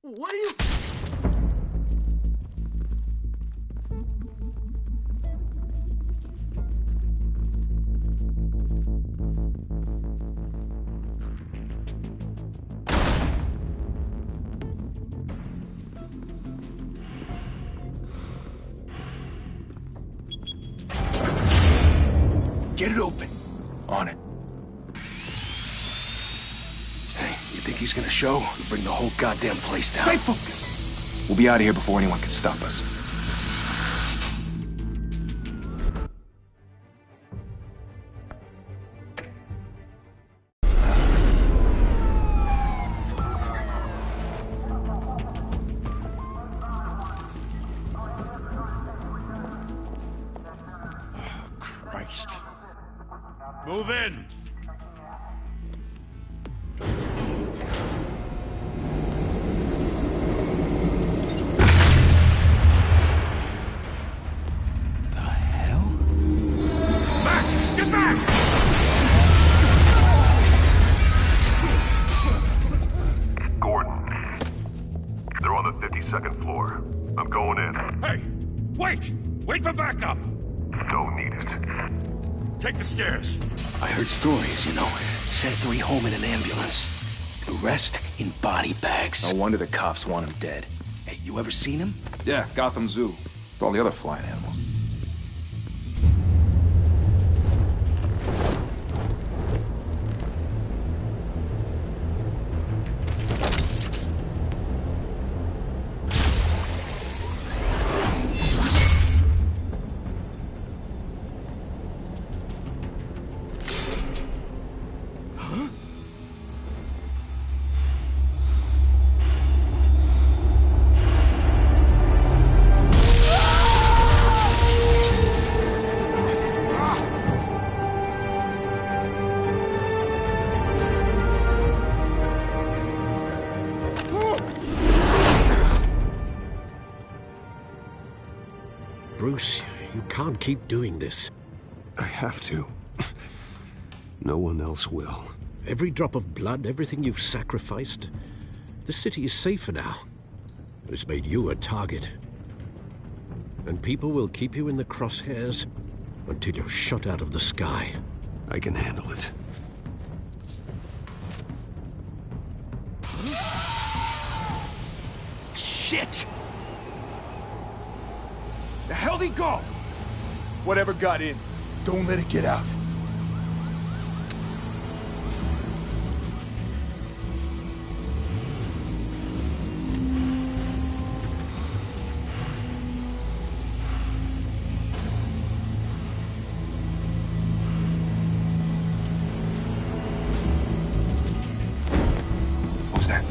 What are you... Get it open. On it. Hey, you think he's gonna show? We'll bring the whole goddamn place down. Stay focused. We'll be out of here before anyone can stop us. Christ. Move in! The hell? Back! Get back! Gordon. They're on the 52nd floor. I'm going in. Hey! Wait! Wait for backup! Don't need it. Take the stairs. I heard stories, you know. Sent 3 home in an ambulance. The rest in body bags. No wonder the cops want him dead. Hey, you ever seen him? Yeah, Gotham Zoo. With all the other flying animals. Bruce, you can't keep doing this. I have to. No one else will. Every drop of blood, everything you've sacrificed. The city is safer now. But it's made you a target. And people will keep you in the crosshairs until you're shot out of the sky. I can handle it. Shit! The hell'd he go? Whatever got in, don't let it get out. What was that?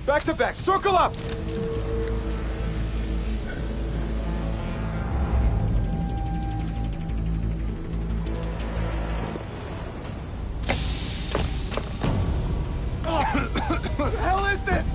Back to back, circle up! What the hell is this?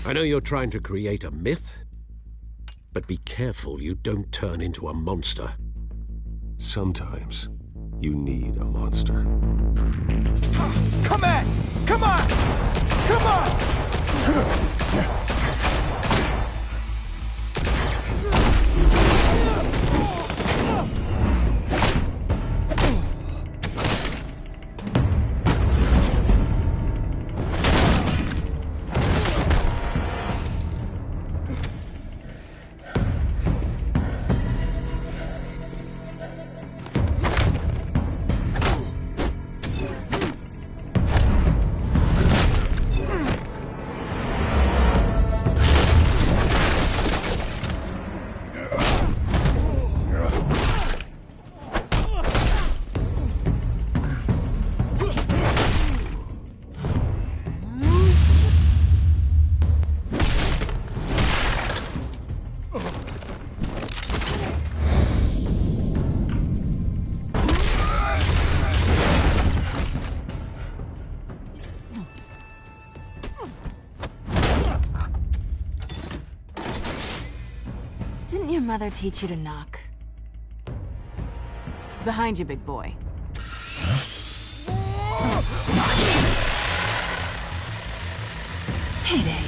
I know you're trying to create a myth, but be careful you don't turn into a monster. Sometimes you need a monster. Come on! Come on! Come on! Didn't your mother teach you to knock? Behind you, big boy. Heyday.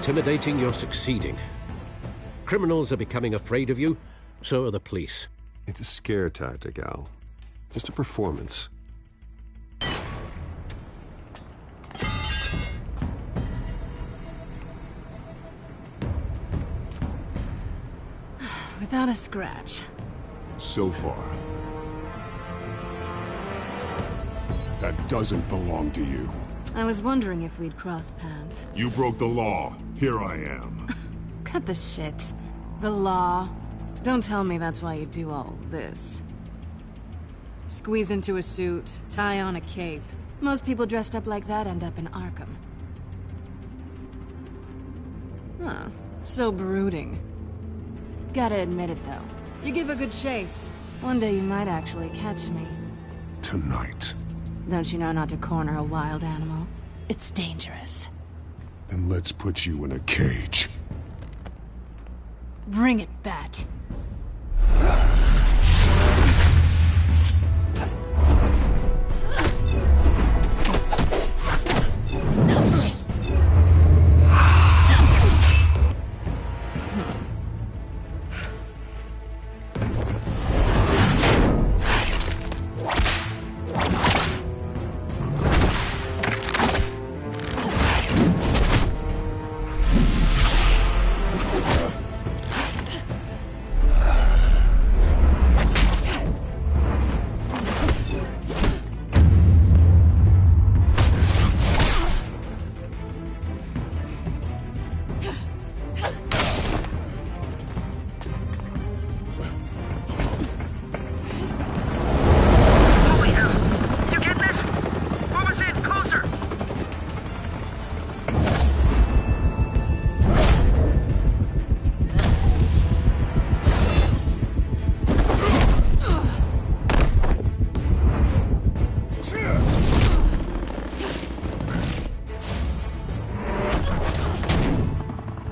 Intimidating, you're succeeding. Criminals are becoming afraid of you, so are the police. It's a scare tactic, Al. Just a performance. Without a scratch. So far. That doesn't belong to you. I was wondering if we'd cross paths. You broke the law. Here I am. Cut the shit. The law. Don't tell me that's why you do all this. Squeeze into a suit, tie on a cape. Most people dressed up like that end up in Arkham. Huh. So brooding. Gotta admit it, though. You give a good chase. One day you might actually catch me. Tonight. Don't you know not to corner a wild animal? It's dangerous. Then let's put you in a cage. Bring it, Bat.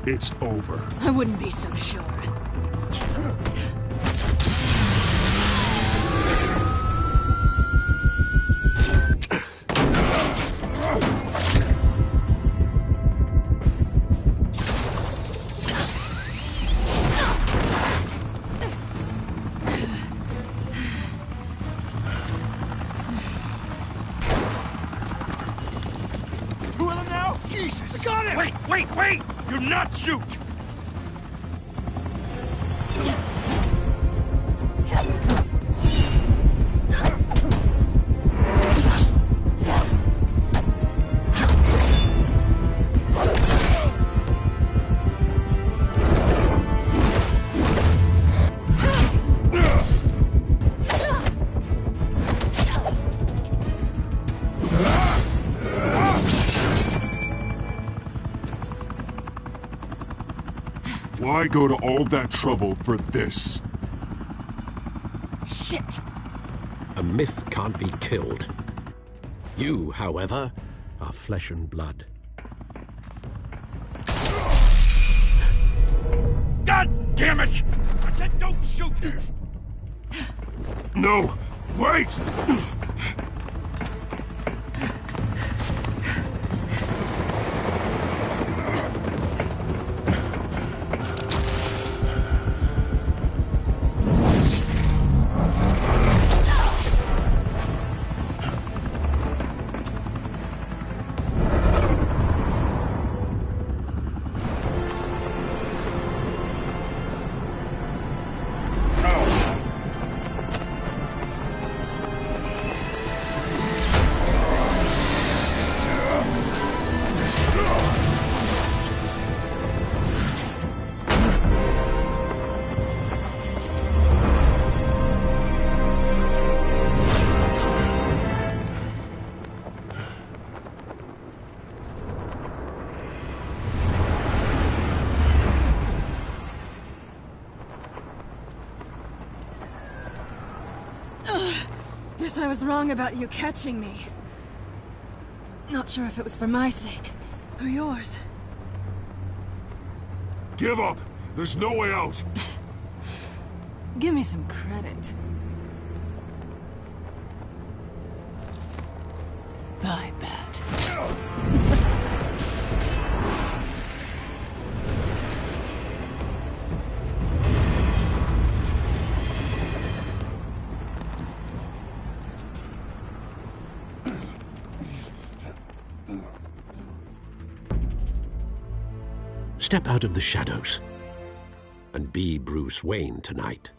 It's over. I wouldn't be so sure. Two of them now? Jesus! I got him! Wait! Do not shoot! Why go to all that trouble for this? Shit! A myth can't be killed. You, however, are flesh and blood. God damn it! I said don't shoot her! No! Wait! Guess I was wrong about you catching me. Not sure if it was for my sake, or yours. Give up! There's no way out! Give me some credit. Bye, Bat. Step out of the shadows and be Bruce Wayne tonight.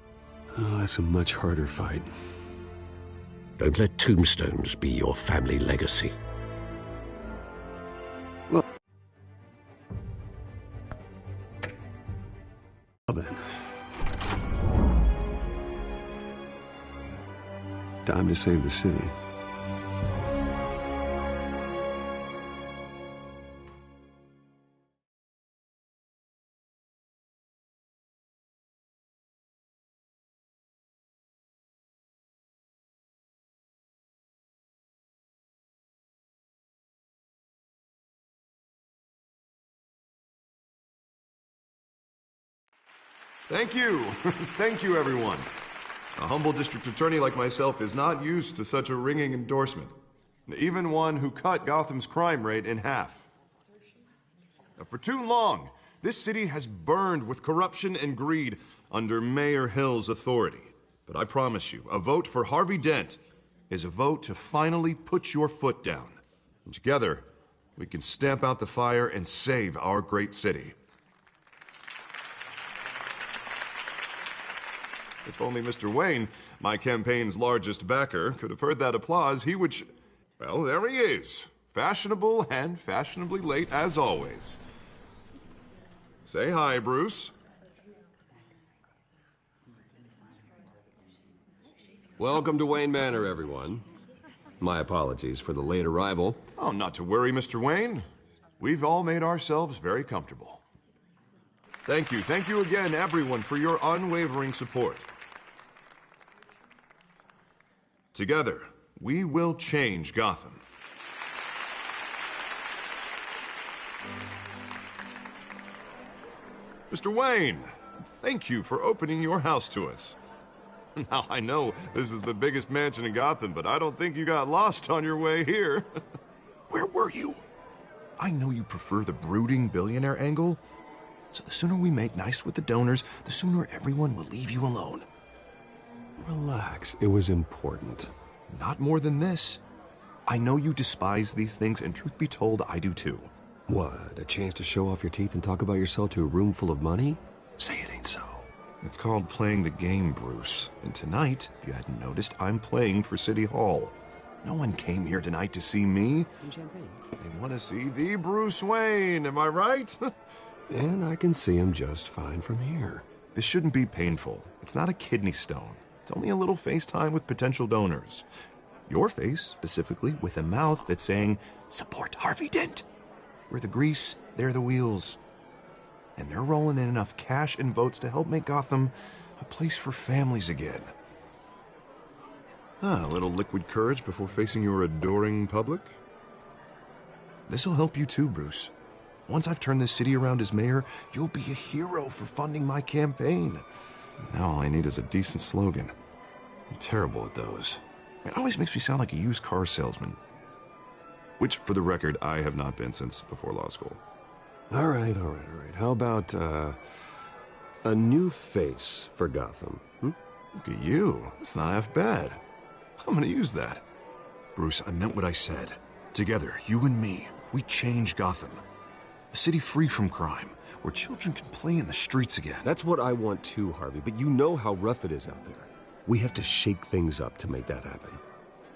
Oh, that's a much harder fight. Don't let tombstones be your family legacy. Well then. Time to save the city. Thank you. Thank you, everyone. A humble district attorney like myself is not used to such a ringing endorsement. Even one who cut Gotham's crime rate in half. Now, for too long, this city has burned with corruption and greed under Mayor Hill's authority. But I promise you, a vote for Harvey Dent is a vote to finally put your foot down. And together, we can stamp out the fire and save our great city. If only Mr. Wayne, my campaign's largest backer, could have heard that applause, he would well, there he is. Fashionable and fashionably late as always. Say hi, Bruce. Welcome to Wayne Manor, everyone. My apologies for the late arrival. Oh, not to worry, Mr. Wayne. We've all made ourselves very comfortable. Thank you again, everyone, for your unwavering support. Together, we will change Gotham. Mr. Wayne, thank you for opening your house to us. Now, I know this is the biggest mansion in Gotham, but I don't think you got lost on your way here. Where were you? I know you prefer the brooding billionaire angle, so the sooner we make nice with the donors, the sooner everyone will leave you alone. Relax, it was important. Not more than this. I know you despise these things, and truth be told, I do too. What, a chance to show off your teeth and talk about yourself to a room full of money? Say it ain't so. It's called playing the game, Bruce. And tonight, if you hadn't noticed, I'm playing for City Hall. No one came here tonight to see me. Some champagne. They want to see the Bruce Wayne, am I right? And I can see him just fine from here. This shouldn't be painful. It's not a kidney stone. It's only a little FaceTime with potential donors. Your face, specifically, with a mouth that's saying, support Harvey Dent. We're the grease, they're the wheels. And they're rolling in enough cash and votes to help make Gotham a place for families again. A little liquid courage before facing your adoring public. This'll help you too, Bruce. Once I've turned this city around as mayor, you'll be a hero for funding my campaign. Now all I need is a decent slogan. I'm terrible at those. It always makes me sound like a used car salesman. Which, for the record, I have not been since before law school. All right. How about, a new face for Gotham? Look at you. That's not half bad. I'm gonna use that. Bruce, I meant what I said. Together, you and me, we change Gotham. A city free from crime, where children can play in the streets again. That's what I want too, Harvey, but you know how rough it is out there. We have to shake things up to make that happen.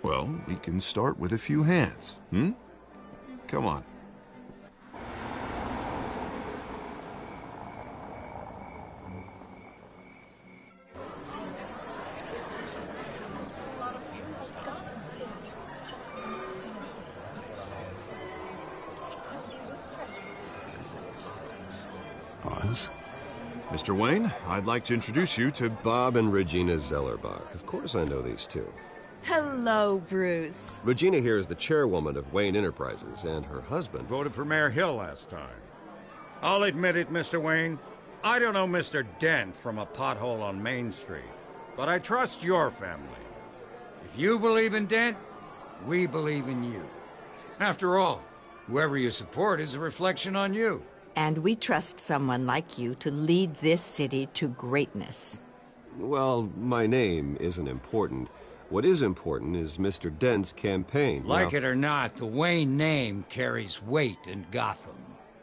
Well, we can start with a few hands, Come on. Pause. Mr. Wayne, I'd like to introduce you to... Bob and Regina Zellerbach. Of course I know these two. Hello, Bruce. Regina here is the chairwoman of Wayne Enterprises, and her husband... Voted for Mayor Hill last time. I'll admit it, Mr. Wayne. I don't know Mr. Dent from a pothole on Main Street, but I trust your family. If you believe in Dent, we believe in you. After all, whoever you support is a reflection on you. And we trust someone like you to lead this city to greatness. Well, my name isn't important. What is important is Mr. Dent's campaign. Like it or not, the Wayne name carries weight in Gotham.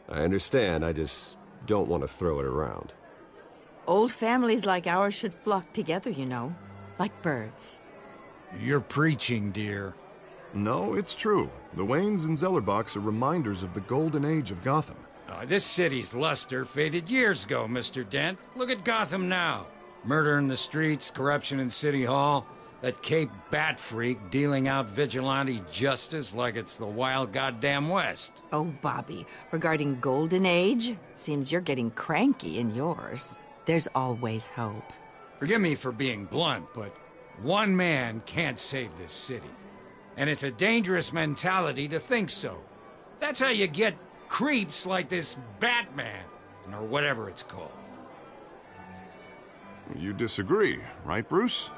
I understand, I just don't want to throw it around. Old families like ours should flock together, you know, like birds. You're preaching, dear. No, it's true. The Waynes and Zellerbachs are reminders of the golden age of Gotham. This city's luster faded years ago, Mr. Dent. Look at Gotham now. Murder in the streets, corruption in City Hall, that Cape Bat freak dealing out vigilante justice like it's the wild goddamn West. Oh, Bobby, regarding Golden Age, seems you're getting cranky in yours. There's always hope. Forgive me for being blunt, but one man can't save this city. And it's a dangerous mentality to think so. That's how you get creeps like this Batman, or whatever it's called. You disagree, right, Bruce?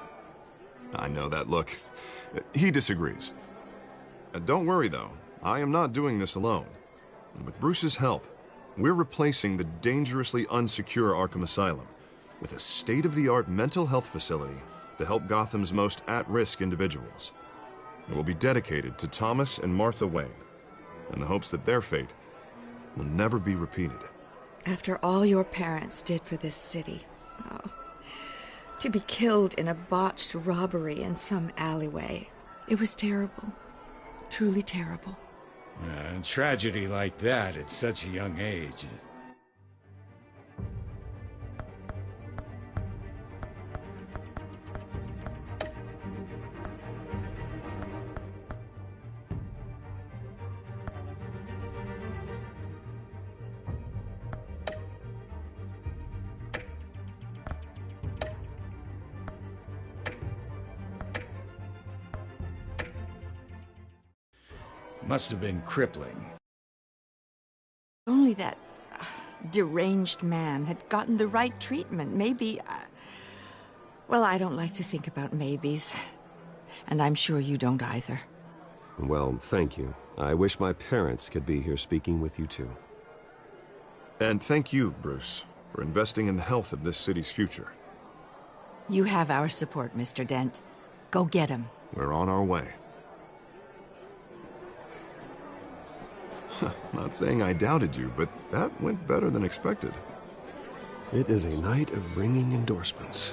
I know that look. He disagrees. Don't worry, though. I am not doing this alone. With Bruce's help, we're replacing the dangerously unsecure Arkham Asylum with a state-of-the-art mental health facility to help Gotham's most at-risk individuals. It will be dedicated to Thomas and Martha Wayne, in the hopes that their fate will never be repeated. After all your parents did for this city, to be killed in a botched robbery in some alleyway, it was terrible. Truly terrible. A tragedy like that at such a young age. Must have been crippling. Only that deranged man had gotten the right treatment. Maybe... well, I don't like to think about maybes. And I'm sure you don't either. Well, thank you. I wish my parents could be here speaking with you, too. And thank you, Bruce, for investing in the health of this city's future. You have our support, Mr. Dent. Go get him. We're on our way. Not saying I doubted you, but that went better than expected. It is a night of ringing endorsements.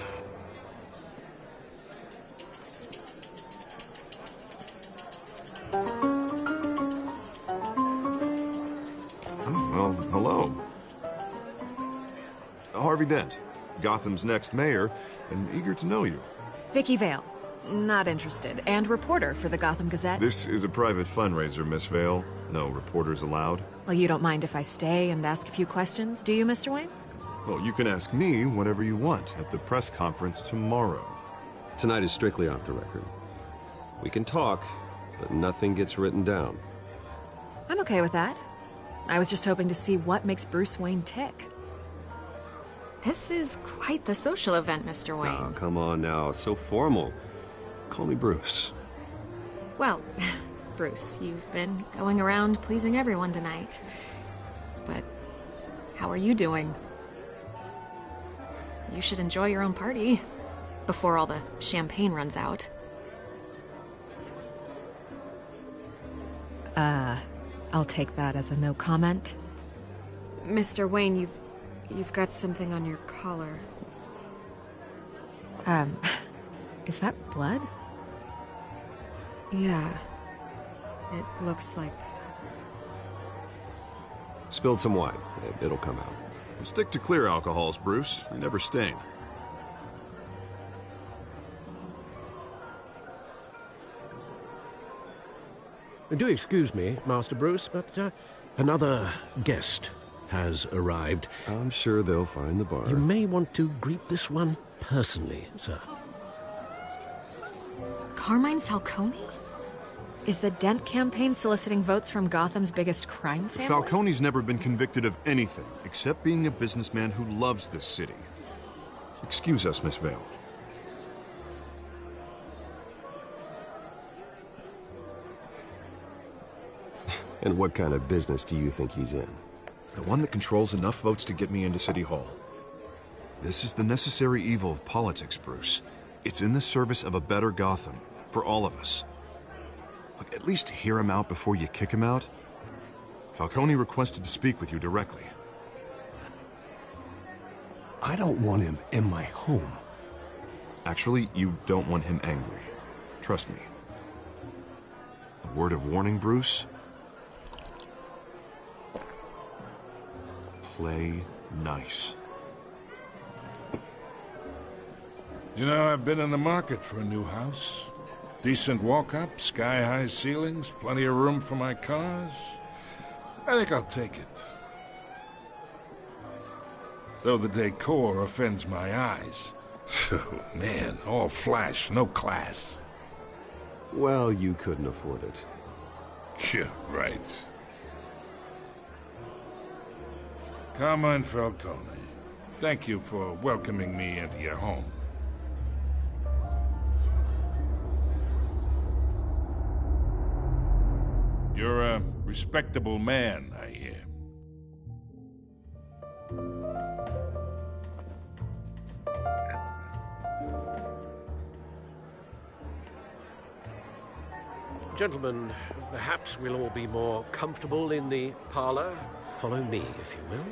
Oh, well, hello. Harvey Dent, Gotham's next mayor, and eager to know you. Vicky Vale. Not interested. And reporter for the Gotham Gazette. This is a private fundraiser, Miss Vale. No reporters allowed. Well, you don't mind if I stay and ask a few questions, do you, Mr. Wayne? Well, you can ask me whatever you want at the press conference tomorrow. Tonight is strictly off the record. We can talk, but nothing gets written down. I'm okay with that. I was just hoping to see what makes Bruce Wayne tick. This is quite the social event, Mr. Wayne. Oh, come on now. It's so formal. Call me Bruce. Well, Bruce, you've been going around pleasing everyone tonight. But how are you doing? You should enjoy your own party before all the champagne runs out. I'll take that as a no comment. Mr. Wayne, you've got something on your collar. Is that blood? Yeah. It looks like... Spilled some wine. It'll come out. Stick to clear alcohols, Bruce. They never stain. Do excuse me, Master Bruce, but another guest has arrived. I'm sure they'll find the bar. You may want to greet this one personally, sir. Carmine Falcone? Is the Dent campaign soliciting votes from Gotham's biggest crime family? Falcone's never been convicted of anything, except being a businessman who loves this city. Excuse us, Miss Vale. And what kind of business do you think he's in? The one that controls enough votes to get me into City Hall. This is the necessary evil of politics, Bruce. It's in the service of a better Gotham, for all of us. Look, at least hear him out before you kick him out. Falcone requested to speak with you directly. I don't want him in my home. Actually, you don't want him angry. Trust me. A word of warning, Bruce. Play nice. You know, I've been in the market for a new house. Decent walk-up, sky-high ceilings, plenty of room for my cars. I think I'll take it. Though the decor offends my eyes. Oh, man, all flash, no class. Well, you couldn't afford it. Yeah, right. Carmine Falcone, thank you for welcoming me into your home. You're a respectable man, I hear. Gentlemen, perhaps we'll all be more comfortable in the parlor. Follow me, if you will.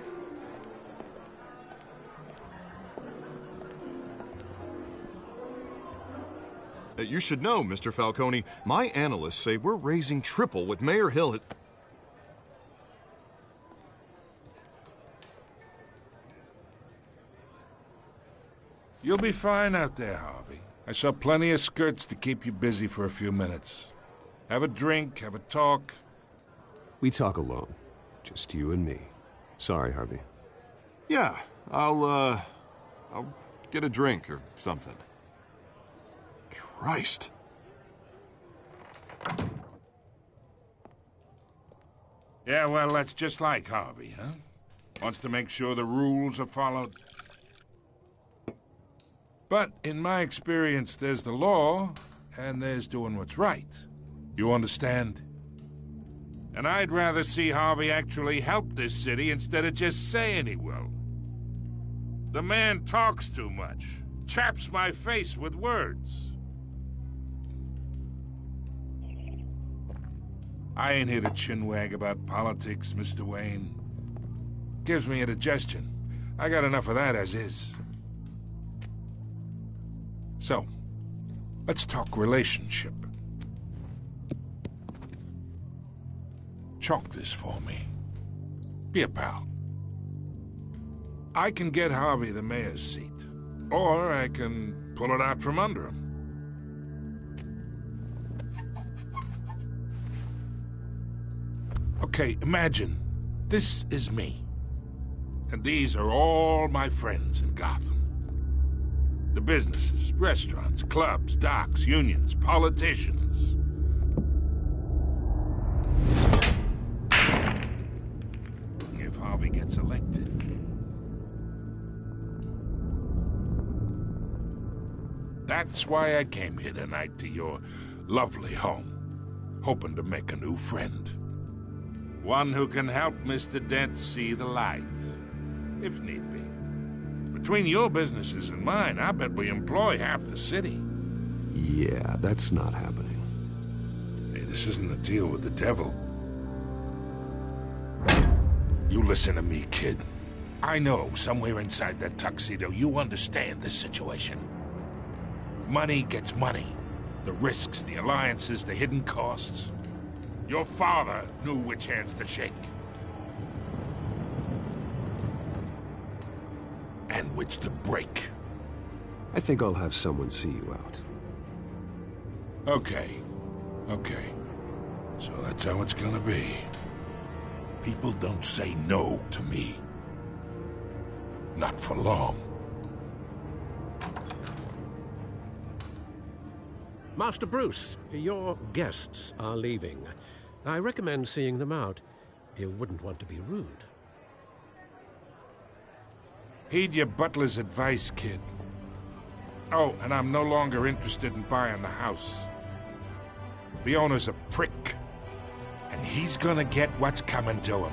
You should know, Mr. Falcone, my analysts say we're raising triple what Mayor Hill had... You'll be fine out there, Harvey. I saw plenty of skirts to keep you busy for a few minutes. Have a drink, have a talk. We talk alone. Just you and me. Sorry, Harvey. Yeah, I'll get a drink or something. Christ. Yeah, well, that's just like Harvey, huh? Wants to make sure the rules are followed. But in my experience, there's the law, and there's doing what's right. You understand? And I'd rather see Harvey actually help this city instead of just saying he will. The man talks too much, chaps my face with words. I ain't here to chinwag about politics, Mr. Wayne. Gives me indigestion. I got enough of that as is. So, let's talk relationship. Chalk this for me. Be a pal. I can get Harvey the mayor's seat, or I can pull it out from under him. Okay, imagine, this is me. And these are all my friends in Gotham. The businesses, restaurants, clubs, docks, unions, politicians. If Harvey gets elected. That's why I came here tonight to your lovely home, hoping to make a new friend. One who can help Mr. Dent see the light, if need be. Between your businesses and mine, I bet we employ half the city. Yeah, that's not happening. Hey, this isn't a deal with the devil. You listen to me, kid. I know somewhere inside that tuxedo you understand this situation. Money gets money. The risks, the alliances, the hidden costs. Your father knew which hands to shake. And which to break. I think I'll have someone see you out. Okay. So that's how it's gonna be. People don't say no to me. Not for long. Master Bruce, your guests are leaving. I recommend seeing them out. You wouldn't want to be rude. Heed your butler's advice, kid. Oh, and I'm no longer interested in buying the house. The owner's a prick, and he's gonna get what's coming to him.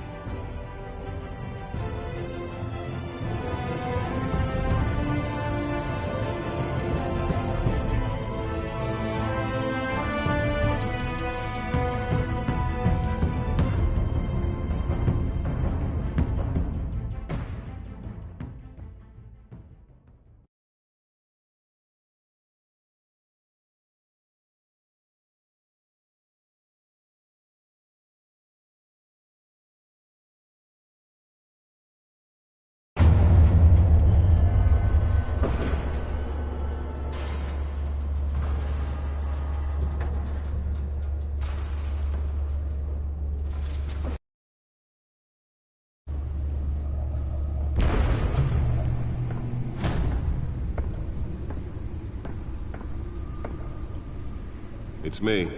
It's me.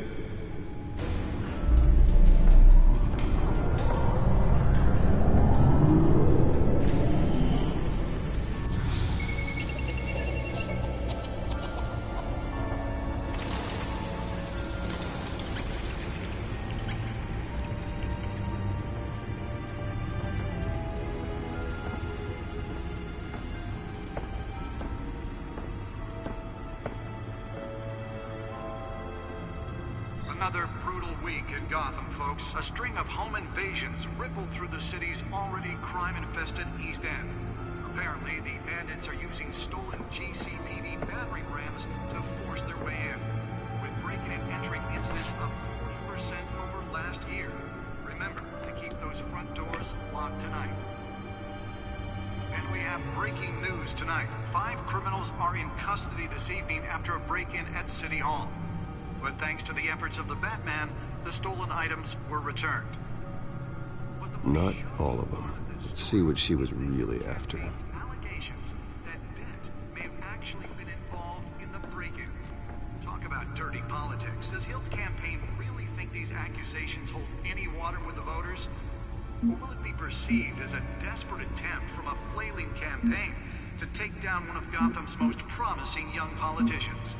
Another brutal week in Gotham, folks. A string of home invasions rippled through the city's already crime-infested East End. Apparently, the bandits are using stolen GCPD battering rams to force their way in, with break-in and entry incidents up 40% over last year. Remember to keep those front doors locked tonight. And we have breaking news tonight. 5 criminals are in custody this evening after a break-in at City Hall. But thanks to the efforts of the Batman, the stolen items were returned. Not all of them. Let's see what she was really after. Allegations that Dent may have actually been involved in the break-in. Talk about dirty politics. Does Hill's campaign really think these accusations hold any water with the voters? Or will it be perceived as a desperate attempt from a flailing campaign to take down one of Gotham's most promising young politicians?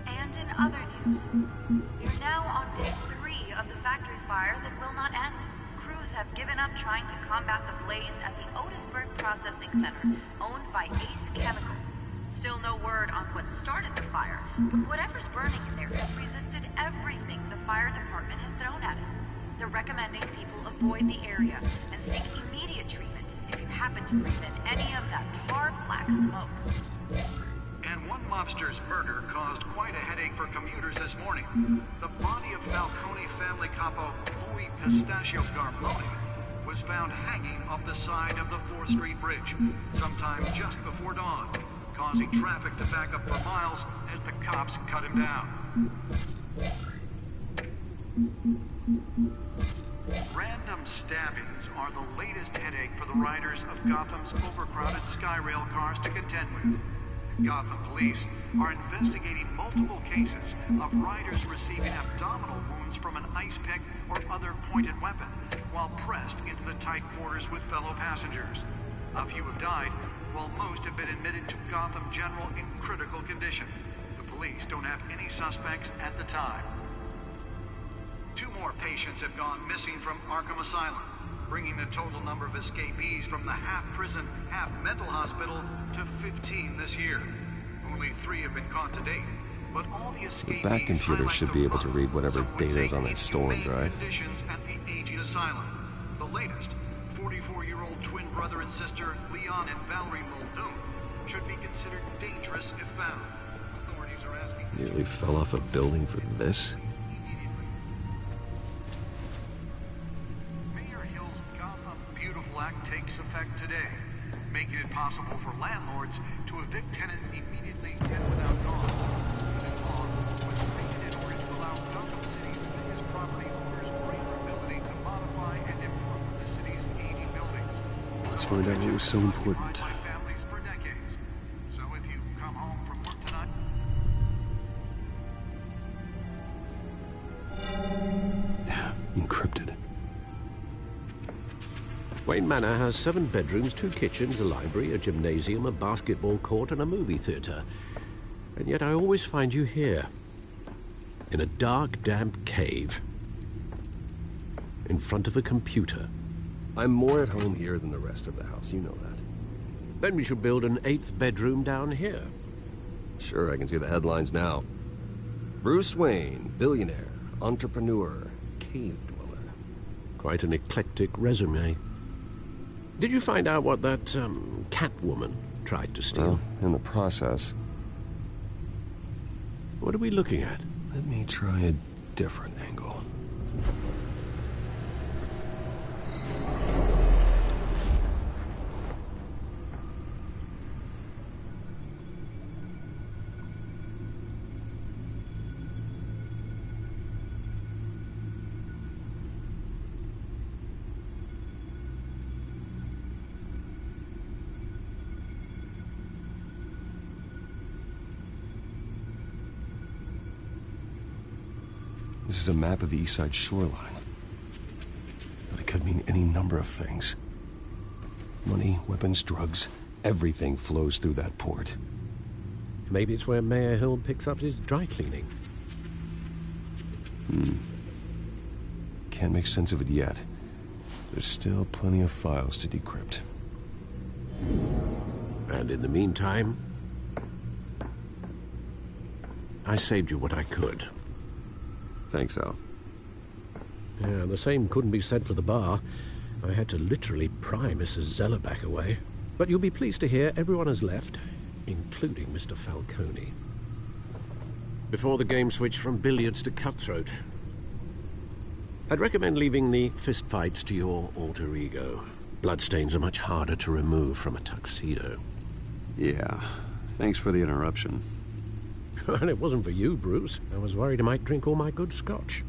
And in other news, we're now on day 3 of the factory fire that will not end. Crews have given up trying to combat the blaze at the Otisburg Processing Center, owned by Ace Chemical. Still no word on what started the fire, but whatever's burning in there has resisted everything the fire department has thrown at it. They're recommending people avoid the area and seek immediate treatment if you happen to breathe in any of that tar black smoke. And one mobster's murder caused quite a headache for commuters this morning. The body of Falcone family capo Louis Pistachio Garmoni was found hanging off the side of the 4th Street Bridge sometime just before dawn, causing traffic to back up for miles as the cops cut him down. Random stabbings are the latest headache for the riders of Gotham's overcrowded Skyrail cars to contend with. Gotham police are investigating multiple cases of riders receiving abdominal wounds from an ice pick or other pointed weapon while pressed into the tight quarters with fellow passengers. A few have died, while most have been admitted to Gotham General in critical condition. The police don't have any suspects at the time. 2 more patients have gone missing from Arkham Asylum, bringing the total number of escapees from the half-prison, half-mental hospital to 15 this year. Only 3 have been caught to date, but all the escapees The Bat computer should be able to read whatever data is on that stolen drive. Conditions at the aging asylum. The latest, 44-year-old twin brother and sister Leon and Valerie Muldoon should be considered dangerous if found. Authorities are asking... Nearly fell off a building for this? Act takes effect today, making it possible for landlords to evict tenants immediately and without cause. The law was created in order to allow Gotham City's biggest property owners greater ability to modify and improve the city's aging buildings. Let's find out what was so important. ...by families for decades. So if you come home from work tonight... Wayne Manor has 7 bedrooms, 2 kitchens, a library, a gymnasium, a basketball court, and a movie theatre. And yet I always find you here, in a dark, damp cave, in front of a computer. I'm more at home here than the rest of the house, you know that. Then we should build an 8th bedroom down here. Sure, I can see the headlines now. Bruce Wayne, billionaire, entrepreneur, cave dweller. Quite an eclectic resume. Did you find out what that, Catwoman tried to steal? Well, in the process. What are we looking at? Let me try a different angle. This is a map of the East Side shoreline. But it could mean any number of things. Money, weapons, drugs, everything flows through that port. Maybe it's where Mayor Hill picks up his dry cleaning. Can't make sense of it yet. There's still plenty of files to decrypt. And in the meantime, I saved you what I could. Thanks, Al. Yeah, the same couldn't be said for the bar. I had to literally pry Mrs. Zellerback away. But you'll be pleased to hear everyone has left, including Mr. Falcone. Before the game switched from billiards to cutthroat. I'd recommend leaving the fistfights to your alter ego. Bloodstains are much harder to remove from a tuxedo. Yeah, thanks for the interruption. And it wasn't for you, Bruce. I was worried I might drink all my good scotch.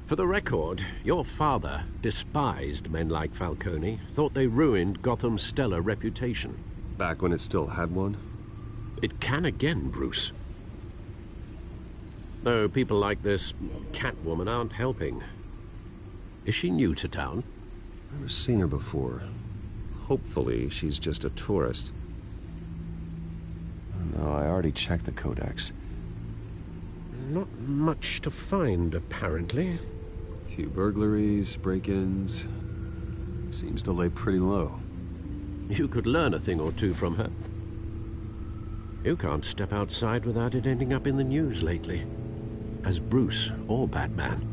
For the record, your father despised men like Falcone, thought they ruined Gotham's stellar reputation. Back when it still had one? It can again, Bruce. Though people like this Catwoman aren't helping. Is she new to town? Never seen her before. Hopefully, she's just a tourist. No, I already checked the codex. Not much to find, apparently. Few burglaries, break-ins. Seems to lay pretty low. You could learn a thing or two from her. You can't step outside without it ending up in the news lately. As Bruce or Batman.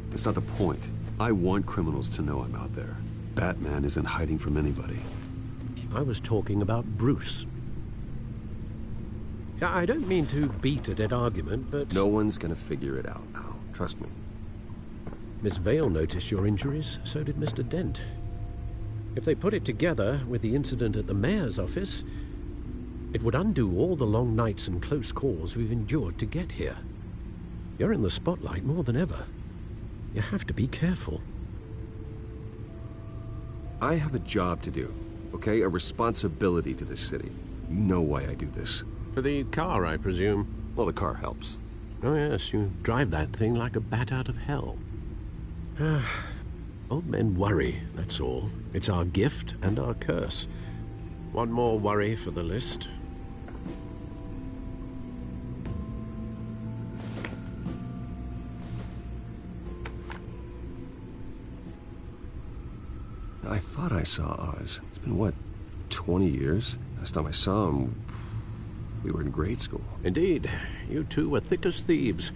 That's not the point. I want criminals to know I'm out there. Batman isn't hiding from anybody. I was talking about Bruce. I don't mean to beat a dead argument, but... No one's gonna figure it out now. Trust me. Miss Vale noticed your injuries, so did Mr. Dent. If they put it together with the incident at the mayor's office, it would undo all the long nights and close calls we've endured to get here. You're in the spotlight more than ever. You have to be careful. I have a job to do, okay? A responsibility to this city. You know why I do this. For the car, I presume? Well, the car helps. Oh, yes, you drive that thing like a bat out of hell. Old men worry, that's all. It's our gift and our curse. One more worry for the list. I thought I saw Oz. It's been, what, 20 years? Last time I saw him, we were in grade school. Indeed. You two were thick as thieves.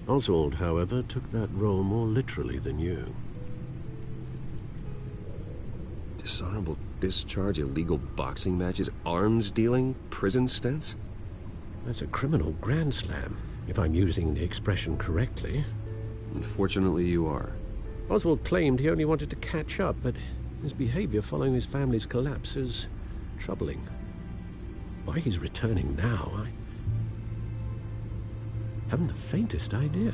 Oswald, however, took that role more literally than you. Dishonorable discharge, illegal boxing matches, arms dealing, prison stints? That's a criminal grand slam, if I'm using the expression correctly. Unfortunately, you are. Oswald claimed he only wanted to catch up, but his behavior following his family's collapse is troubling. Why he's returning now, I haven't the faintest idea.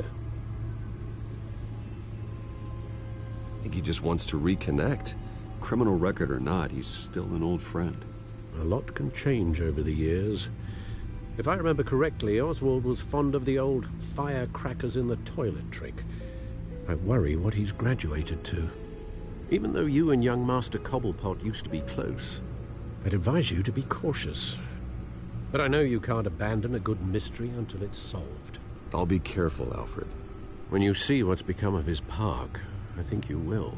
I think he just wants to reconnect. Criminal record or not, he's still an old friend. A lot can change over the years. If I remember correctly, Oswald was fond of the old firecrackers in the toilet trick. I worry what he's graduated to. Even though you and young Master Cobblepot used to be close, I'd advise you to be cautious. But I know you can't abandon a good mystery until it's solved. I'll be careful, Alfred. When you see what's become of his park, I think you will.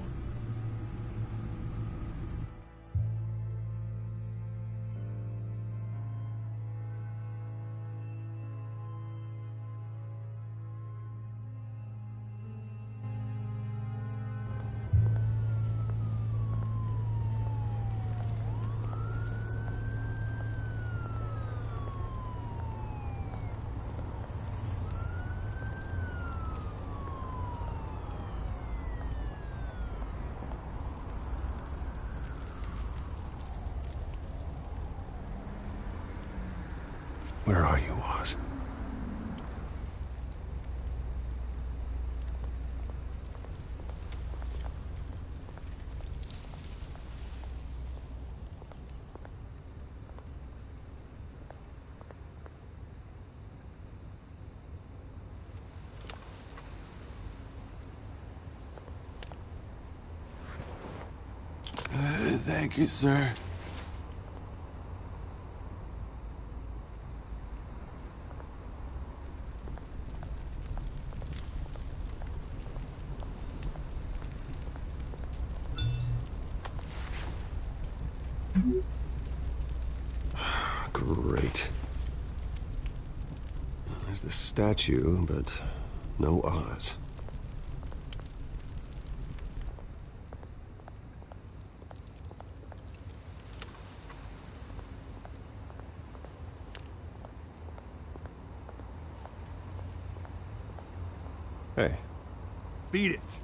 Where are you, Oz? Thank you, sir. Great. There's the statue, but no Oz. Hey. Beat it.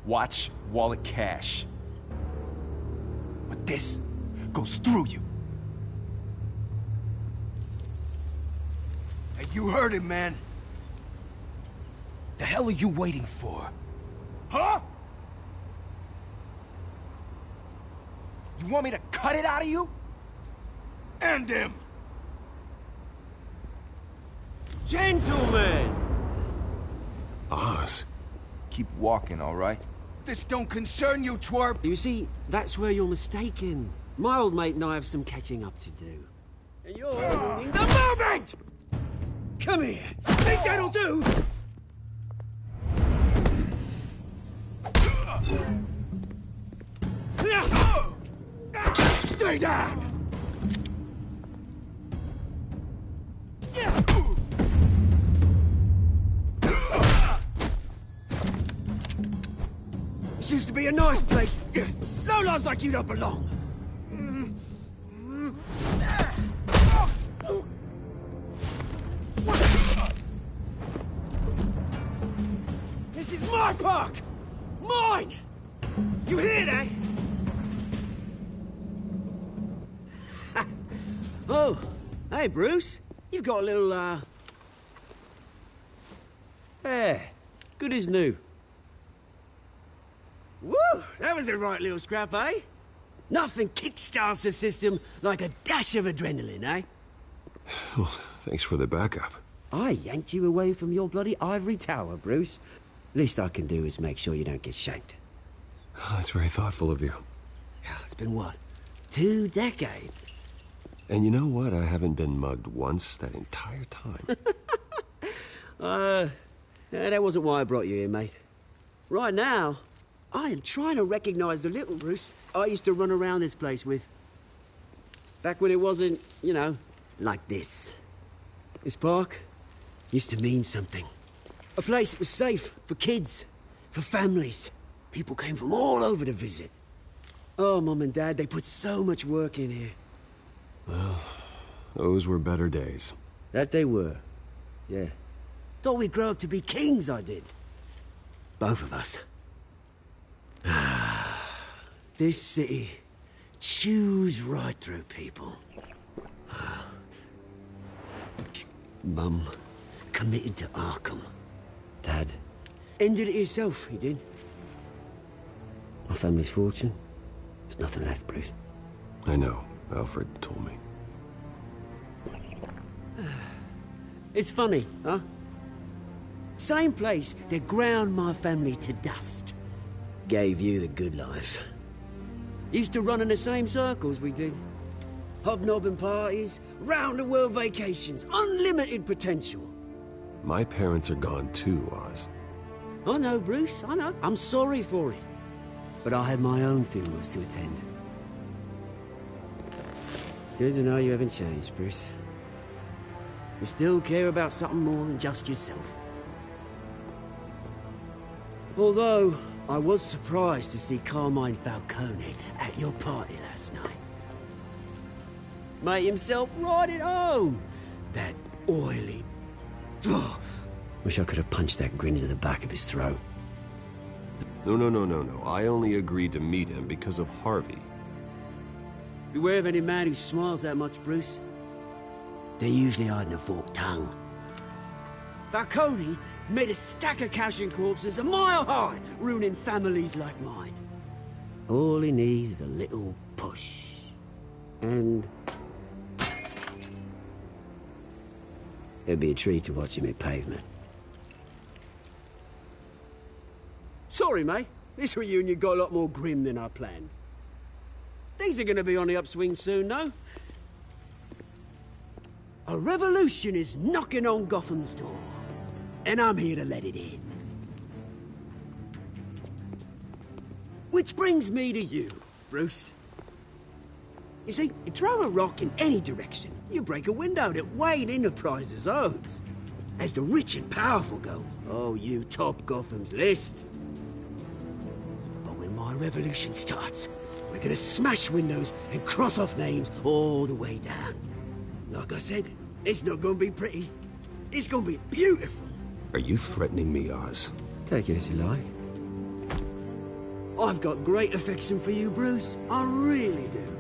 Watch wallet cash. But this goes through you. Hey, you heard him, man. The hell are you waiting for? Huh? You want me to cut it out of you? End him! Gentlemen! Oz. Keep walking, all right? This don't concern you, twerp! You see, that's where you're mistaken. My old mate and I have some catching up to do. And you're ruining the moment! Come here! Think that'll do? Stay down! This used to be a nice place. Lowlifes like you don't belong. This is my park! Mine! You hear that? Oh, hey, Bruce. You've got a little, Yeah, good as new. Woo! That was a right little scrap, eh? Nothing kickstarts the system like a dash of adrenaline, eh? Well, thanks for the backup. I yanked you away from your bloody ivory tower, Bruce. Least I can do is make sure you don't get shanked. Oh, that's very thoughtful of you. It's been what? 2 decades? And you know what? I haven't been mugged once that entire time. That wasn't why I brought you here, mate. Right now, I am trying to recognize the little Bruce I used to run around this place with. Back when it wasn't, you know, like this. This park used to mean something. A place that was safe for kids, for families. People came from all over to visit. Oh, Mum and Dad, they put so much work in here. Well, those were better days. That they were. Yeah. Thought we'd grow up to be kings, I did. Both of us. This city chews right through people. Mum committed to Arkham. Dad ended it himself, he did. My family's fortune. There's nothing left, Bruce. I know. Alfred told me. It's funny, huh? Same place that ground my family to dust. Gave you the good life. Used to run in the same circles we did. Hobnobbing parties, round-the-world vacations, unlimited potential. My parents are gone too, Oz. I know, Bruce, I know. I'm sorry for it. But I had my own funerals to attend. Good to know you haven't changed, Bruce. You still care about something more than just yourself. Although, I was surprised to see Carmine Falcone at your party last night. Made himself right at home. That oily... Oh, wish I could have punched that grin into the back of his throat. No. I only agreed to meet him because of Harvey. Beware of any man who smiles that much, Bruce. They're usually hiding a forked tongue. Falcone made a stack of cash and corpses a mile high, ruining families like mine. All he needs is a little push. And... it'd be a treat to watch him hit pavement. Sorry, mate. This reunion got a lot more grim than I planned. Things are gonna be on the upswing soon, though. A revolution is knocking on Gotham's door. And I'm here to let it in. Which brings me to you, Bruce. You see, you throw a rock in any direction, you break a window that Wayne Enterprises owns. As the rich and powerful go, oh, you top Gotham's list. But when my revolution starts, we're gonna smash windows and cross off names all the way down. Like I said, it's not gonna be pretty. It's gonna be beautiful. Are you threatening me, Oz? Take it as you like. I've got great affection for you, Bruce. I really do.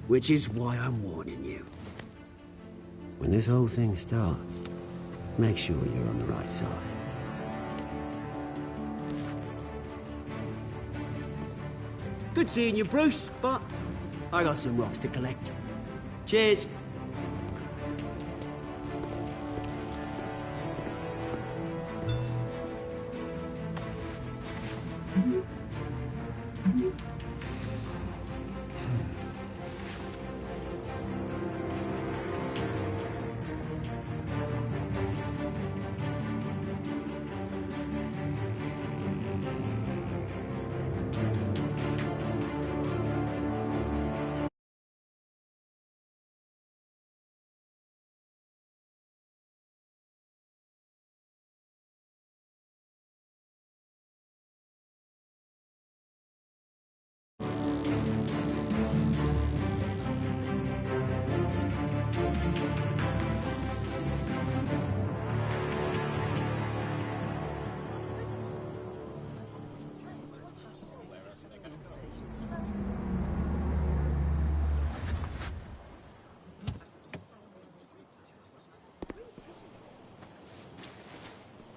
Which is why I'm warning you. When this whole thing starts, make sure you're on the right side. Good seeing you, Bruce, but I got some rocks to collect. Cheers.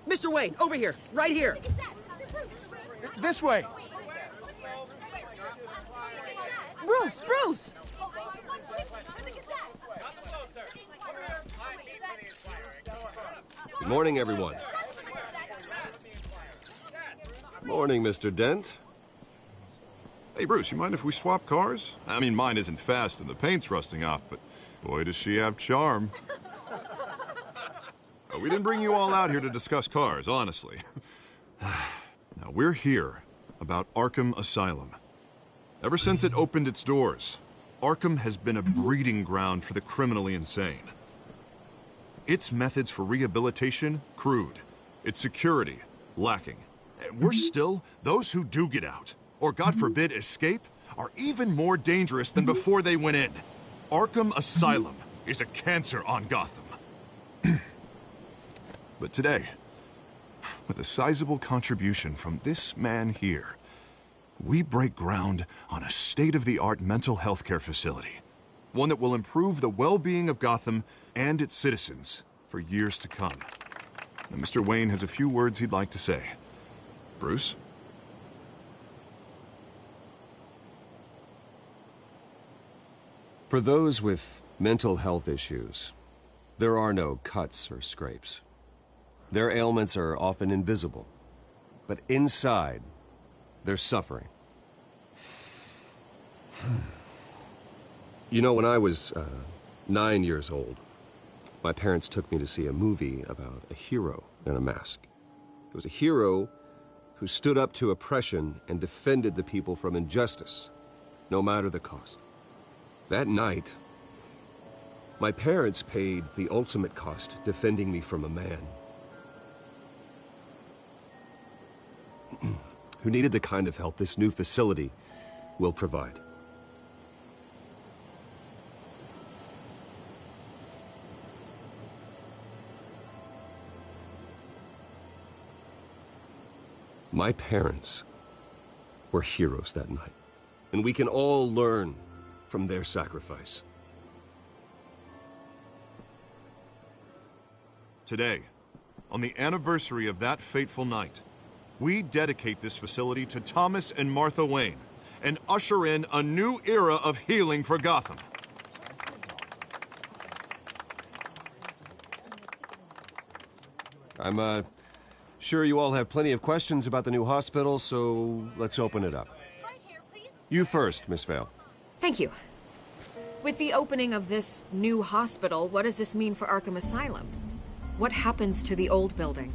Mr. Wayne, over here, right here. This way. Bruce! Good morning, everyone. Morning, Mr. Dent. Hey, Bruce, you mind if we swap cars? I mean, mine isn't fast and the paint's rusting off, but boy, does she have charm. We didn't bring you all out here to discuss cars, honestly. Now, we're here about Arkham Asylum. Ever since it opened its doors, Arkham has been a breeding ground for the criminally insane. Its methods for rehabilitation, crude. Its security, lacking. Worse still, those who do get out, or God forbid escape, are even more dangerous than before they went in. Arkham Asylum is a cancer on Gotham. But today, with a sizable contribution from this man here, we break ground on a state-of-the-art mental health care facility. One that will improve the well-being of Gotham and its citizens for years to come. Now, Mr. Wayne has a few words he'd like to say. Bruce? For those with mental health issues, there are no cuts or scrapes. Their ailments are often invisible, but inside, they're suffering. You know, when I was 9 years old, my parents took me to see a movie about a hero in a mask. It was a hero who stood up to oppression and defended the people from injustice, no matter the cost. That night, my parents paid the ultimate cost defending me from a man who needed the kind of help this new facility will provide. My parents were heroes that night, and we can all learn from their sacrifice. Today, on the anniversary of that fateful night, we dedicate this facility to Thomas and Martha Wayne and usher in a new era of healing for Gotham. I'm sure you all have plenty of questions about the new hospital, so let's open it up. You first, Miss Vale. Thank you. With the opening of this new hospital, what does this mean for Arkham Asylum? What happens to the old building?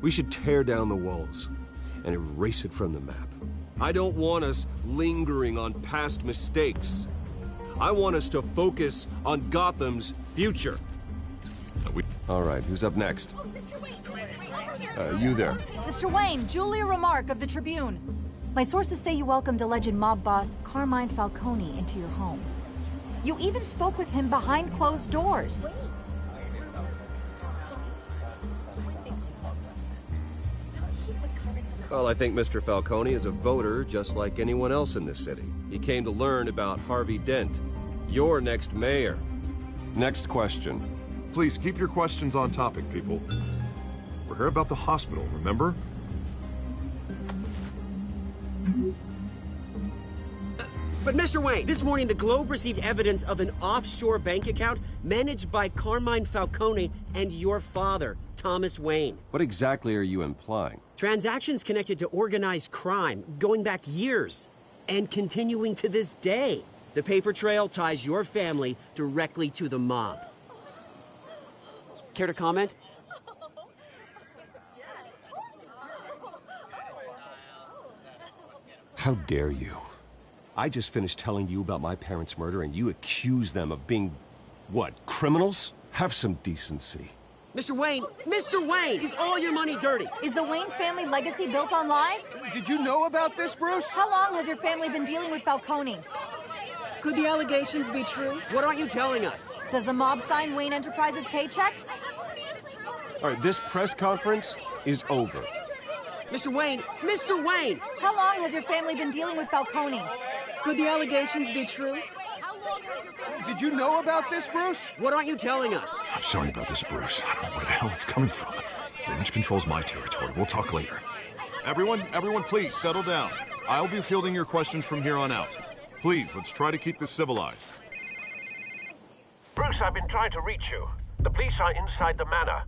We should tear down the walls and erase it from the map. I don't want us lingering on past mistakes. I want us to focus on Gotham's future. All right, who's up next? You there. Mr. Wayne, Julia Remark of the Tribune. My sources say you welcomed alleged mob boss Carmine Falcone into your home. You even spoke with him behind closed doors. Well, I think Mr. Falcone is a voter just like anyone else in this city. He came to learn about Harvey Dent, your next mayor. Next question. Please keep your questions on topic, people. We're here about the hospital, remember? But Mr. Wayne, this morning the Globe received evidence of an offshore bank account managed by Carmine Falcone and your father, Thomas Wayne. What exactly are you implying? Transactions connected to organized crime, going back years, and continuing to this day. The paper trail ties your family directly to the mob. Care to comment? How dare you? I just finished telling you about my parents' murder and you accuse them of being, what, criminals? Have some decency. Mr. Wayne! Mr. Wayne! Is all your money dirty? Is the Wayne family legacy built on lies? Did you know about this, Bruce? How long has your family been dealing with Falcone? Could the allegations be true? What aren't you telling us? Does the mob sign Wayne Enterprises paychecks? All right, this press conference is over. Mr. Wayne! Mr. Wayne! How long has your family been dealing with Falcone? Could the allegations be true? Did you know about this, Bruce? What aren't you telling us? I'm sorry about this, Bruce. I don't know where the hell it's coming from. Damage control's my territory. We'll talk later. Everyone, please, settle down. I'll be fielding your questions from here on out. Please, let's try to keep this civilized. Bruce, I've been trying to reach you. The police are inside the manor.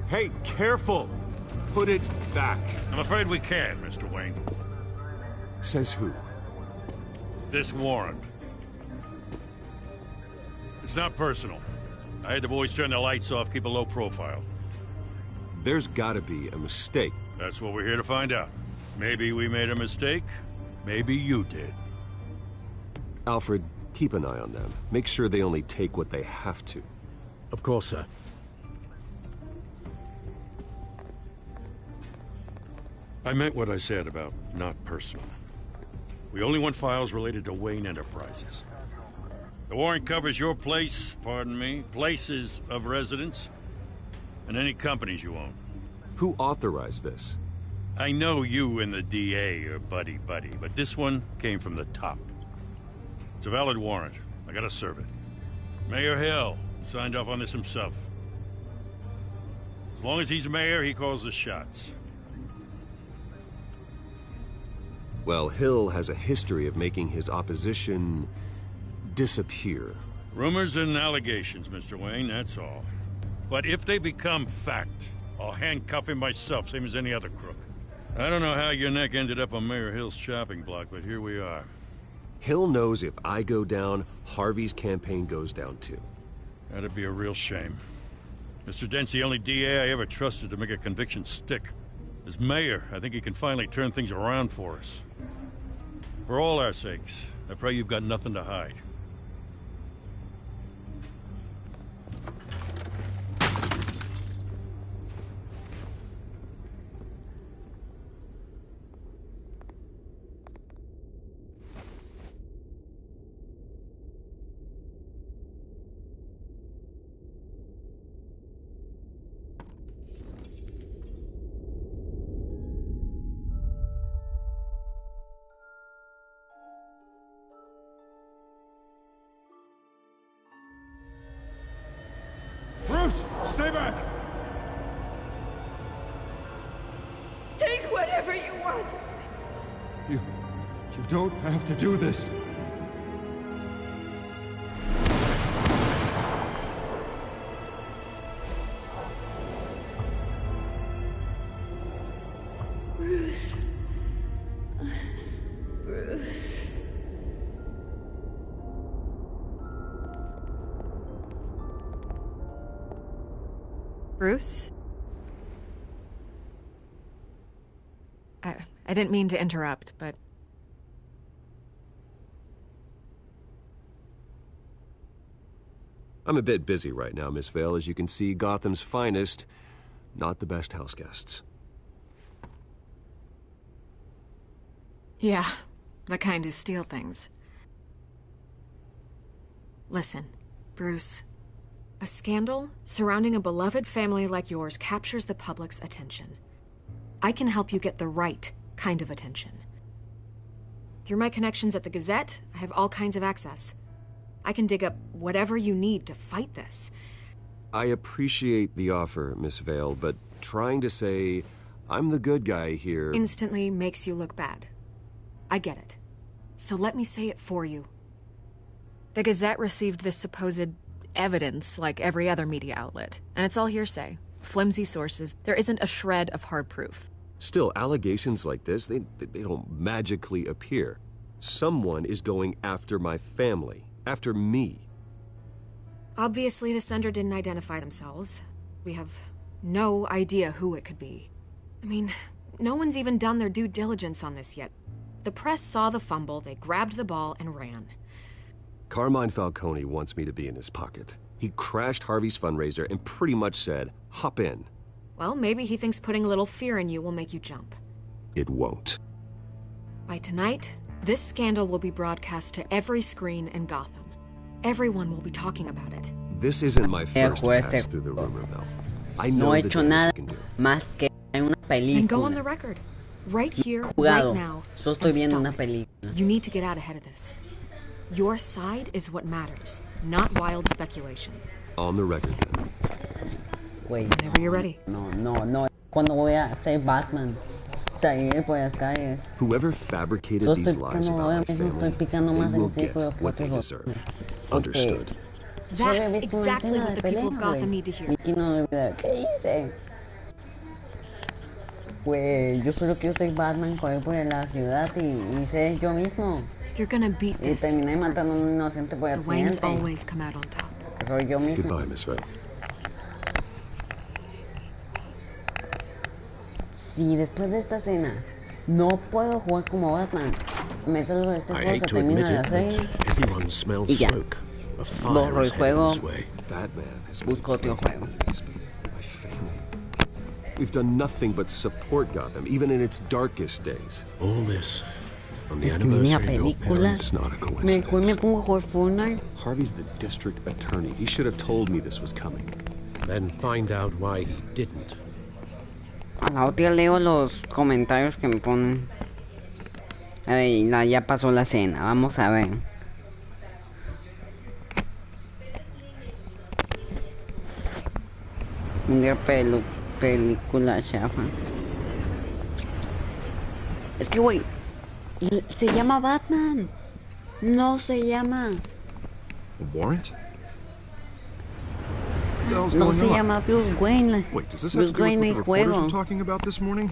Hey, careful! Put it back. I'm afraid we can't, Mr. Wayne. Says who? This warrant. It's not personal. I had the boys turn the lights off, keep a low profile. There's gotta be a mistake. That's what we're here to find out. Maybe we made a mistake. Maybe you did. Alfred, keep an eye on them. Make sure they only take what they have to. Of course, sir. I meant what I said about not personal. We only want files related to Wayne Enterprises. The warrant covers your place, pardon me, places of residence, and any companies you own. Who authorized this? I know you and the DA are buddy-buddy, but this one came from the top. It's a valid warrant. I gotta serve it. Mayor Hill signed off on this himself. As long as he's mayor, he calls the shots. Well, Hill has a history of making his opposition disappear. Rumors and allegations, Mr. Wayne, that's all. But if they become fact, I'll handcuff him myself, same as any other crook. I don't know how your neck ended up on Mayor Hill's shopping block, but here we are. Hill knows if I go down, Harvey's campaign goes down too. That'd be a real shame. Mr. Dent's the only DA I ever trusted to make a conviction stick. As mayor, I think he can finally turn things around for us. For all our sakes, I pray you've got nothing to hide. Bruce, stay back! Take whatever you want. You don't have to do this. Bruce. Bruce. Bruce? I didn't mean to interrupt, but... I'm a bit busy right now, Miss Vale. As you can see, Gotham's finest, not the best house guests. Yeah, the kind who steal things. Listen, Bruce. A scandal surrounding a beloved family like yours captures the public's attention. I can help you get the right kind of attention. Through my connections at the Gazette, I have all kinds of access. I can dig up whatever you need to fight this. I appreciate the offer, Miss Vale, but trying to say I'm the good guy here... instantly makes you look bad. I get it. So let me say it for you. The Gazette received this supposed evidence like every other media outlet, and it's all hearsay. Flimsy sources. There isn't a shred of hard proof. Still, allegations like this, they don't magically appear. Someone is going after my family. After me. Obviously, the sender didn't identify themselves. We have no idea who it could be. I mean, no one's even done their due diligence on this yet. The press saw the fumble, they grabbed the ball and ran. Carmine Falcone wants me to be in his pocket. He crashed Harvey's fundraiser and pretty much said, hop in. Well, maybe he thinks putting a little fear in you will make you jump. It won't. By tonight, this scandal will be broadcast to every screen in Gotham. Everyone will be talking about it. This isn't my first pass through the rumor mill. I know No he the hecho damage nada you can do. más que una película. And go on the record. Right here, Jugado. right now. Yo estoy and viendo stop una it. película. You need to get out ahead of this. Your side is what matters, not wild speculation. On the record, then. Güey. Whenever you're ready. No. Cuando voy a ser Batman. Salir por las calles. Whoever fabricated Yo these estoy lies picando, about my ahora mismo family, estoy picando they más will en get seco what they fotos. deserve. Understood. That's exactly what the people of Gotham need to hear. Mickey no le olvida. ¿Qué hice? Pues yo creo que yo soy Batman, corrí por la ciudad y hice yo mismo. You're gonna beat Y this. terminé matando a un inocente por The Waynes accidente. always come out on top. Soy yo mismo. Goodbye, Miss Wayne. Si después de esta escena no puedo jugar como Batman, me salgo de este I juego, hate se to termina admit la it, serie but everyone smells y ya. smoke. A fire Borro el is headed juego, this way. Batman has busco otro juego. my family. We've done nothing but support Gotham, even in its darkest days. All this on the Es que mira anniversary of your películas. It's parents. not a Mejor coincidence. me pongo a jugar Fortnite. Harvey's the district attorney. He should have told me this was coming. Then find out why he didn't. A la otra leo los comentarios que me ponen. A ver, ya pasó la cena, vamos a ver. Un día película chafa. Es que, güey, se llama Batman. No se llama. A warrant? What the hell's No going se on? llama Bruce Wayne. Wait, does this have Bruce to do with Wayne what the el reporters juego. were talking about this morning?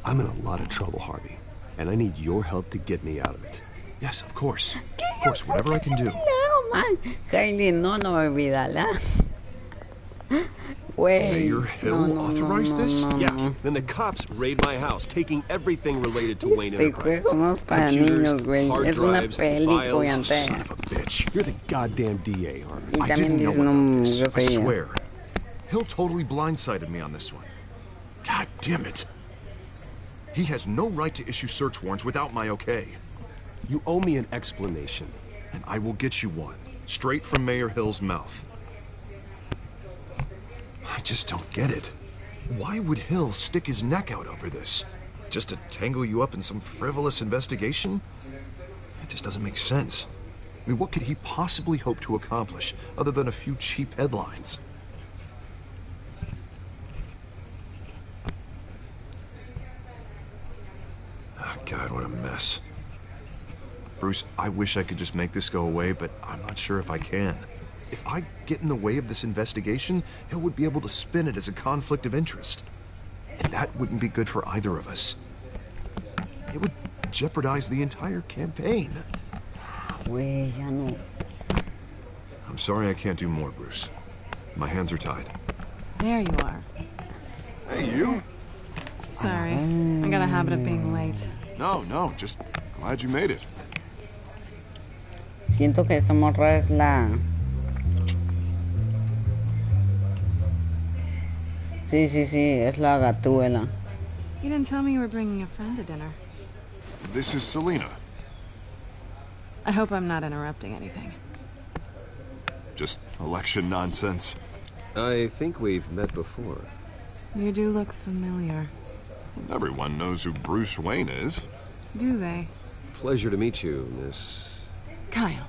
I'm in a lot of trouble, Harvey, and I need your help to get me out of it. Yes, of course. Of course, whatever I can do. Claro, man. Kylie, no olvídala. Güey. Mayor Hill authorized this? no. Yeah. Then the cops raid my house, taking everything related to Wayne Este Enterprises. juego no es para Computers, niños, güey. hard Es una drives, película files. entera. Son of a bitch. You're the goddamn DA, Harvey. Y I también didn't know dicen about this. I groserías. swear. Hill totally blindsided me on this one. God damn it. He has no right to issue search warrants without my okay. You owe me an explanation. And I will get you one, straight from Mayor Hill's mouth. I just don't get it. Why would Hill stick his neck out over this? Just to tangle you up in some frivolous investigation? It just doesn't make sense. I mean, what could he possibly hope to accomplish other than a few cheap headlines? Oh, God, what a mess. Bruce, I wish I could just make this go away, but I'm not sure if I can. If I get in the way of this investigation, Hill would be able to spin it as a conflict of interest. And that wouldn't be good for either of us. It would jeopardize the entire campaign. Güey, ya no. I'm sorry I can't do more, Bruce. My hands are tied. There you are. Hey, you? Sorry. I got a habit of being late. No, just glad you made it. Siento que esa morra es la... Sí, es la Gatúbela. You didn't tell me you were bringing a friend to dinner. This is Selena. I hope I'm not interrupting anything. Just election nonsense. I think we've met before. You do look familiar. Everyone knows who Bruce Wayne is. Do they? Pleasure to meet you, Miss... Kyle.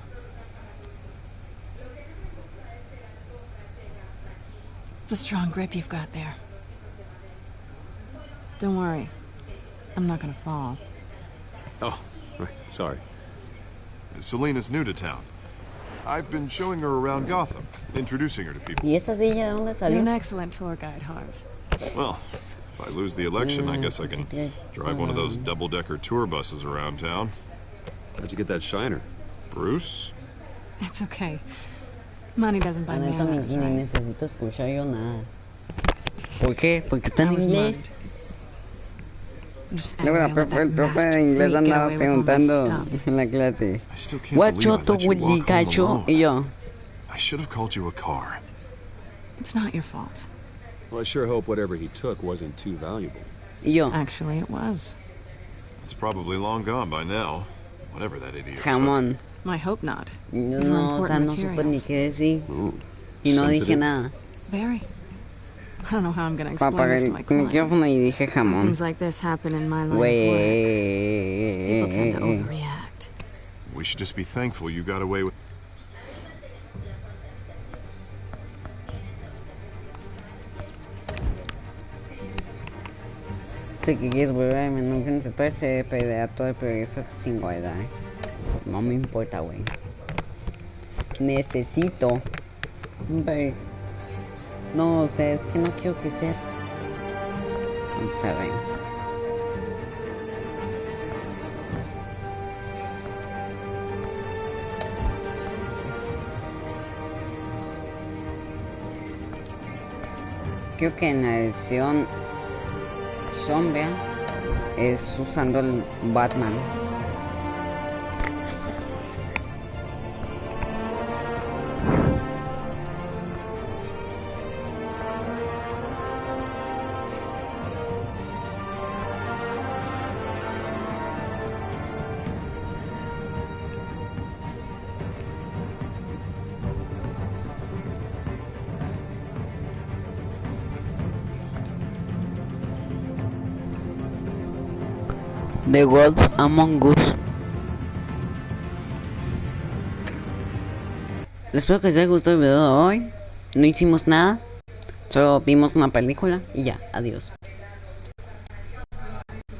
It's a strong grip you've got there. Don't worry. I'm not gonna fall. Oh, right, sorry. Selena's new to town. I've been showing her around Gotham, introducing her to people. ¿Y esa silla de dónde You're salió? an excellent tour guide, Harv. Well, if I lose the election, I guess I can drive one of those double-decker tour buses around town. How'd you get that shiner? Bruce? It's okay. Money doesn't buy La neta, manners, ni right? necesito escuchar yo nada. ¿Por qué? Porque está en I was inglés. mugged. I'm just Luego angry I let that el profe masked de inglés freak get andaba away with all my preguntando stuff. en la clase. I still can't What believe I choto let you would walk home Pikachu? alone. Y yo, I should have called you a car. It's not your fault. Well, I sure hope whatever he took wasn't too valuable. y yo, Actually, it was. It's probably long gone by now. Whatever that idiot jamón. I hope not. No, These were o sea, important no supe ni materials. qué decir. Ooh, Y no dije sensitive. nada. Very. I don't know how I'm gonna explain Apagué this to el my client. micrófono y dije jamón. Things like this happen in my line of work. People tend to Güey. overreact. We should just be thankful you got away with... Si quieres volver a mi nunca se parece pelea todo el progreso sin guardar. No me importa, güey. Necesito. Hombre. No, o sea, es que no quiero que sea. Vamos a ver. Creo que en la edición sombra es usando el Batman. The Wolf Among Us. Espero que les haya gustado el video de hoy. No hicimos nada, solo vimos una película y ya, adiós.